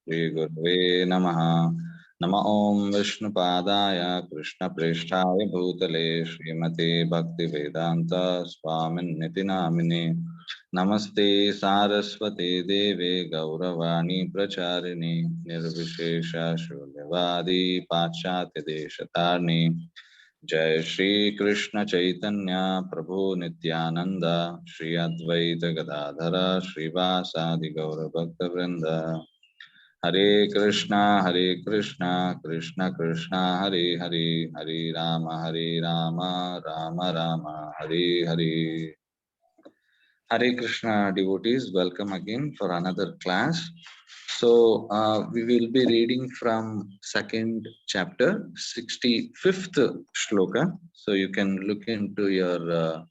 Shri Gurave Namaha. Nama Om Vishnupadaya Krishna Presthaya Bhutale Srimate Bhakti Vedanta Swamin Niti Namine Namaste Saraswate Deve Gauravani Pracharini Nirvishesha Shunyavadi Pachyatya Deshatarni Jai Shri Krishna Chaitanya Prabhu Nityananda Shri Advaita Gadadhara Srivasadi Gaura Bhakta Vrinda Hare Krishna, Krishna Krishna, Hare Hare, Hare Rama, Rama Rama, Hare Hare. Hare Krishna devotees, welcome again for another class. So we will be reading from second chapter, 65th shloka. So you can look into your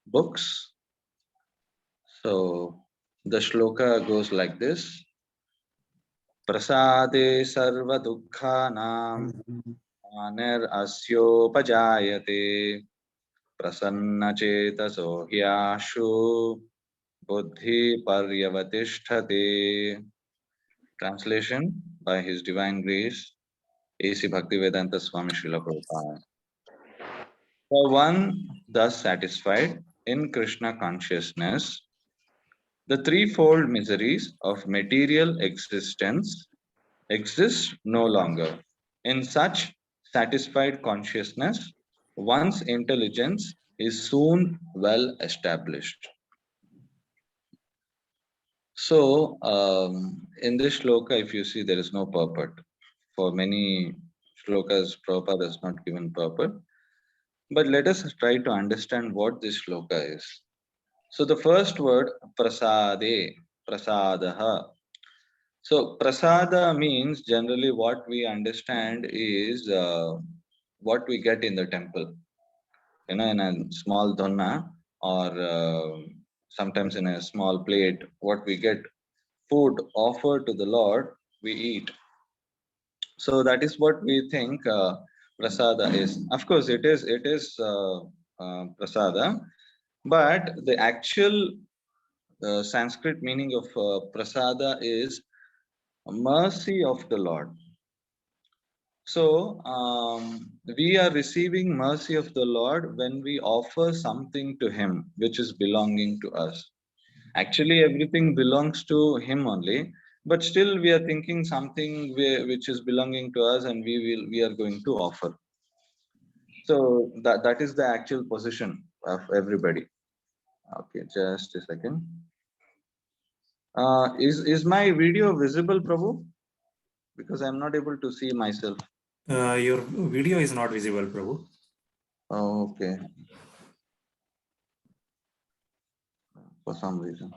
books. So the shloka goes like this. Prasade sarva dukkhanam Anir-asyopajáyate prasanna-chetaso hyashu buddhi paryavatishthate. Translation by His Divine Grace, A.C. Bhaktivedanta Swami Srila Prabhupada. For one thus satisfied in Krishna consciousness, the threefold miseries of material existence exist no longer. In such satisfied consciousness, one's intelligence is soon well established. So, in this shloka, if you see, there is no purport. For many shlokas, Prabhupada has not given purport. But let us try to understand what this shloka is. So, the first word, prasade, prasadaha. So, prasada means generally what we understand is what we get in the temple. In a small donna or sometimes in a small plate, what we get, food offered to the Lord, we eat. So that is what we think prasada is. Of course, it is prasada, but the actual Sanskrit meaning of prasada is mercy of the Lord. So we are receiving mercy of the Lord when we offer something to Him which is belonging to us. Actually, everything belongs to Him only, but still we are thinking something which is belonging to us, and we are going to offer. So that is the actual position of everybody. Okay, just a second. Is my video visible, Prabhu? Because I'm not able to see myself. Your video is not visible, Prabhu. Oh, okay. For some reason.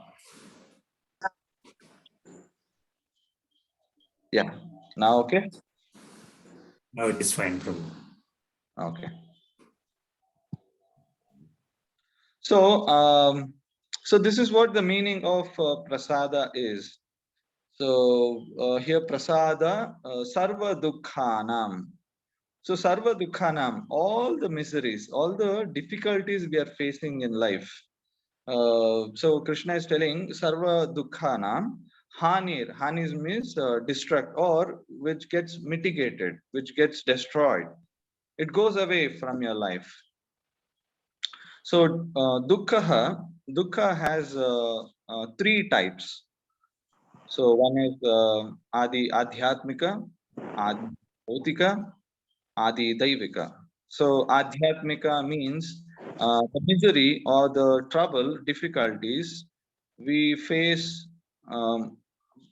Yeah. Now okay? Now it is fine, Prabhu. Okay. So, so this is what the meaning of prasada is. So here prasada, sarva dukkhanam. So sarva dukkhanam, all the miseries, all the difficulties we are facing in life. So Krishna is telling sarva dukkhanam, hanir means destruct or which gets mitigated, which gets destroyed. It goes away from your life. So dukkha has three types. So one is adi adhyatmika, adi bhautika, adi daivika. So adhyatmika means the misery or the trouble, difficulties we face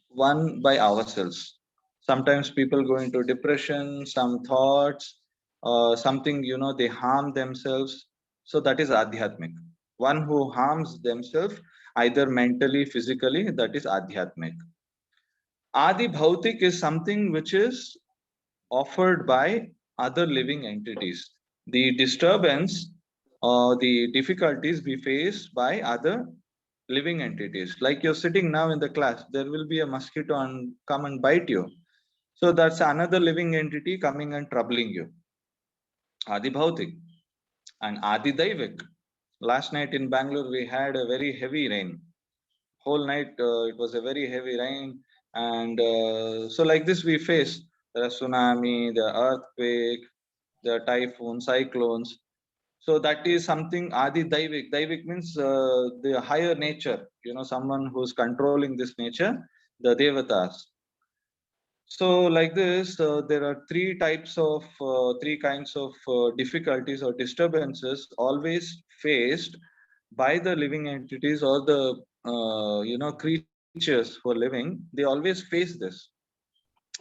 one by ourselves. Sometimes people go into depression, some thoughts, something, they harm themselves. So that is adhyatmic. One who harms themselves either mentally, physically, that is adhyatmic. Adi bhautik is something which is offered by other living entities. The disturbance or the difficulties we face by other living entities. Like you're sitting now in the class, there will be a mosquito and come and bite you. So that's another living entity coming and troubling you. Adi bhautik and Adi daivik. Last night in Bangalore, we had a very heavy rain. whole night it was a very heavy rain, and so like this we face the tsunami, the earthquake, the typhoon, cyclones. So that is something Adi Daivik. Daivik means the higher nature, someone who's controlling this nature, the Devatas. So like this, there are three kinds of difficulties or disturbances always faced by the living entities or the creatures who are living. They always face this.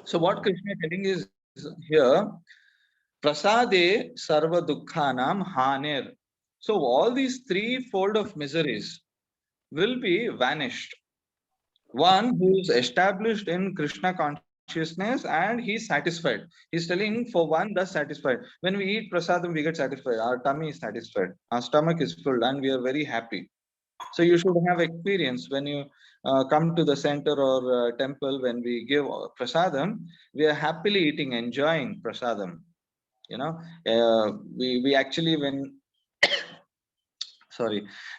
So what Krishna is telling is here, prasade sarva dukkhanam hanir. So all these threefold of miseries will be vanished. One who is established in Krishna consciousness and he's satisfied. He's telling for one thus satisfied. When we eat prasadam, we get satisfied. Our tummy is satisfied. Our stomach is full and we are very happy. So you should have experience when you come to the center or temple. When we give prasadam, we are happily eating, enjoying prasadam. We actually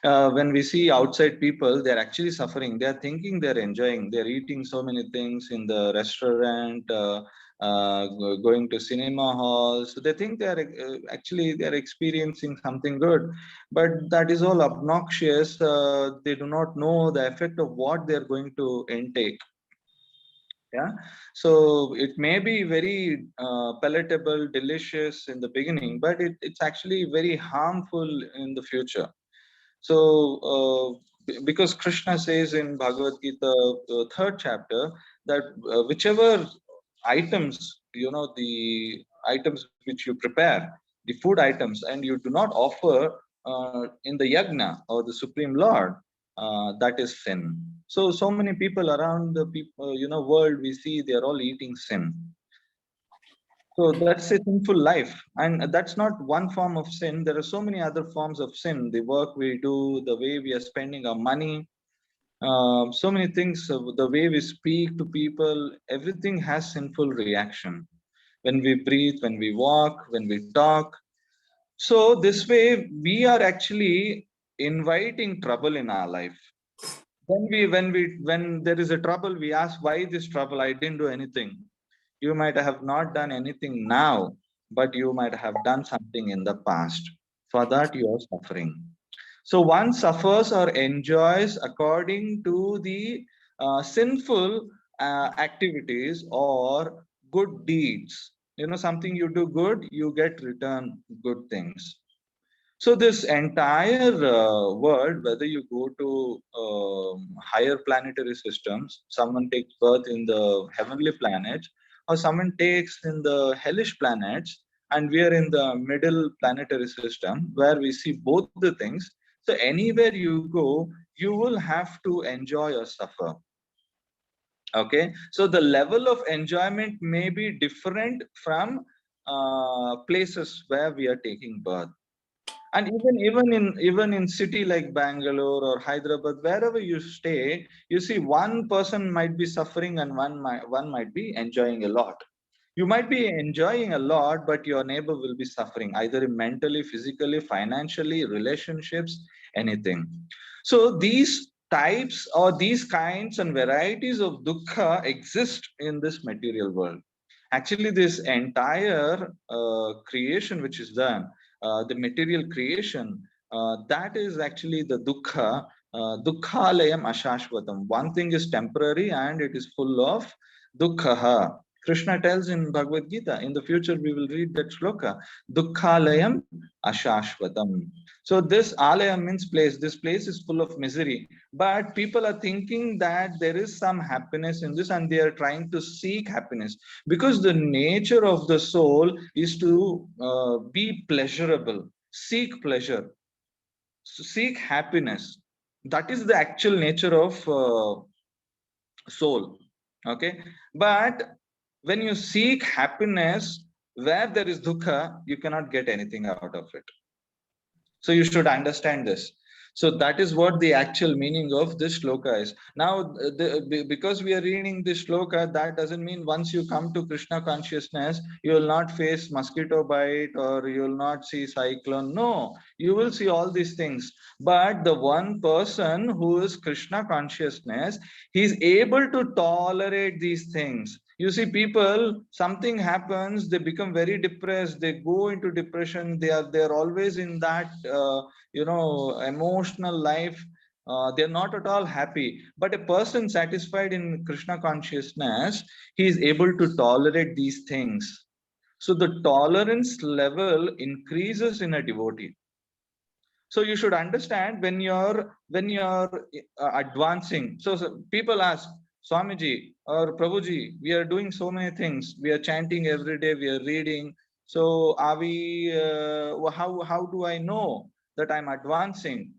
when we see outside people, they're actually suffering. They're thinking they're enjoying. They're eating so many things in the restaurant, going to cinema halls. So they think they're experiencing something good, but that is all obnoxious. They do not know the effect of what they're going to intake. Yeah, so it may be very palatable, delicious in the beginning, but it's actually very harmful in the future. So, because Krishna says in Bhagavad Gita, third chapter, that whichever items, the items which you prepare, the food items, and you do not offer in the yagna or the Supreme Lord, that is sin. So many people around the people, world, we see they are all eating sin. So that's a sinful life. And that's not one form of sin. There are so many other forms of sin. The work we do, the way we are spending our money, so many things, the way we speak to people, everything has sinful reaction. When we breathe, when we walk, when we talk. So this way, we are actually inviting trouble in our life. When there is a trouble, we ask, why this trouble? I didn't do anything. You might have not done anything now, but you might have done something in the past. For that, you are suffering. So one suffers or enjoys according to the sinful activities or good deeds. Something you do good, you get return good things. So this entire world, whether you go to higher planetary systems, someone takes birth in the heavenly planets, or someone takes in the hellish planets, and we are in the middle planetary system where we see both the things. So anywhere you go, you will have to enjoy or suffer. Okay, so the level of enjoyment may be different from places where we are taking birth. And even in city like Bangalore or Hyderabad, wherever you stay, you see one person might be suffering and one might be enjoying a lot. You might be enjoying a lot, but your neighbor will be suffering either mentally, physically, financially, relationships, anything. So these types or these kinds and varieties of dukkha exist in this material world. Actually, this entire creation which is done, the material creation, that is actually the dukkha, dukkhalayam ashashvatam. One thing is temporary and it is full of dukkha. Krishna tells in Bhagavad Gita, in the future we will read that shloka, dukkhalayam ashashvatam. So this alayam means place. This place is full of misery. But people are thinking that there is some happiness in this and they are trying to seek happiness. Because the nature of the soul is to be pleasurable, seek pleasure, seek happiness. That is the actual nature of soul. Okay, but when you seek happiness where there is dukkha, you cannot get anything out of it. So you should understand this. So that is what the actual meaning of this shloka is. Now, because we are reading this shloka, that doesn't mean once you come to Krishna consciousness, you will not face mosquito bite or you will not see cyclone. No, you will see all these things. But the one person who is Krishna consciousness, he is able to tolerate these things. You see, people, something happens, they become very depressed, they go into depression, they're always in that emotional life. They're not at all happy. But a person satisfied in Krishna consciousness, he is able to tolerate these things. So the tolerance level increases in a devotee. So you should understand when you're advancing. So people ask, Swamiji or Prabhuji, we are doing so many things. We are chanting every day. We are reading. So are we? How do I know that I'm advancing?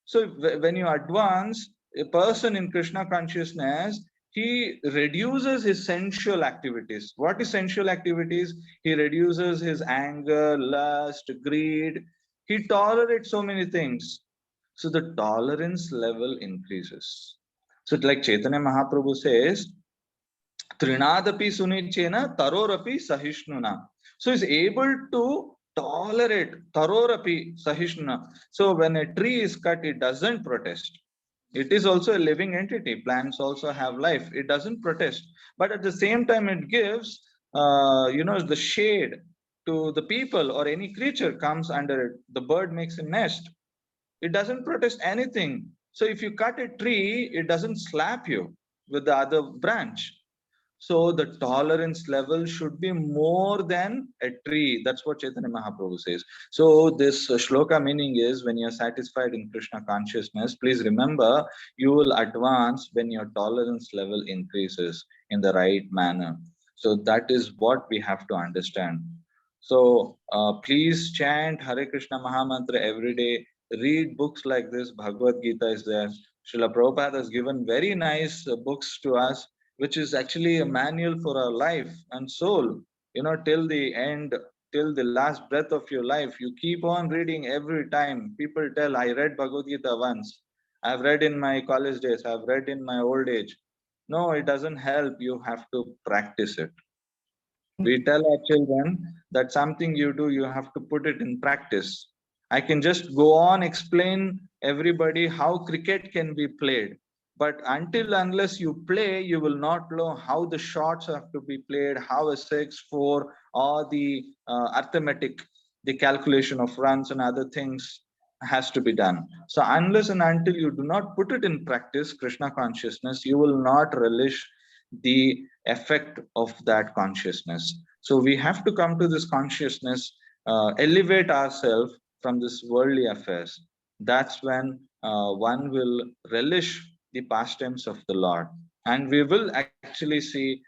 So when you advance, a person in Krishna consciousness, he reduces his sensual activities. What is sensual activities? He reduces his anger, lust, greed. He tolerates so many things. So the tolerance level increases. So like Chaitanya Mahaprabhu says, Trinadapi Sunichena Tarorapi Sahishnuna. So he's able to tolerate Tarorapi Sahishnuna. So when a tree is cut, it doesn't protest. It is also a living entity. Plants also have life. It doesn't protest. But at the same time, it gives the shade to the people, or any creature comes under it. The bird makes a nest. It doesn't protest anything. So if you cut a tree, it doesn't slap you with the other branch. So the tolerance level should be more than a tree. That's what Chaitanya Mahaprabhu says. So this shloka meaning is, when you're satisfied in Krishna consciousness, please remember, you will advance when your tolerance level increases in the right manner. So that is what we have to understand. So please chant Hare Krishna Mahamantra every day. Read books like this. Bhagavad Gita is there. Srila Prabhupada has given very nice books to us, which is actually a manual for our life and soul. Till the end, till the last breath of your life, you keep on reading every time. People tell, I read Bhagavad Gita once. I've read in my college days. I've read in my old age. No, it doesn't help. You have to practice it. We tell our children that something you do, you have to put it in practice. I can just go on explain everybody how cricket can be played. But unless you play, you will not know how the shots have to be played, how a 6-4 or the arithmetic, the calculation of runs and other things has to be done. So unless and until you do not put it in practice, Krishna consciousness, you will not relish the effect of that consciousness. So we have to come to this consciousness, elevate ourselves from this worldly affairs. That's when one will relish the pastimes of the Lord, and we will actually see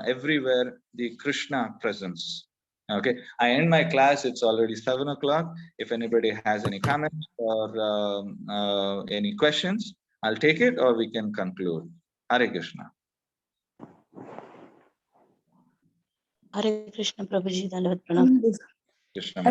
everywhere the Krishna presence. Okay, I end my class. It's already 7 o'clock. If anybody has any comments or any questions, I'll take it, or we can conclude. Hare Krishna. Hare Krishna, Prabhuji, Dandavat Pranam. Krishna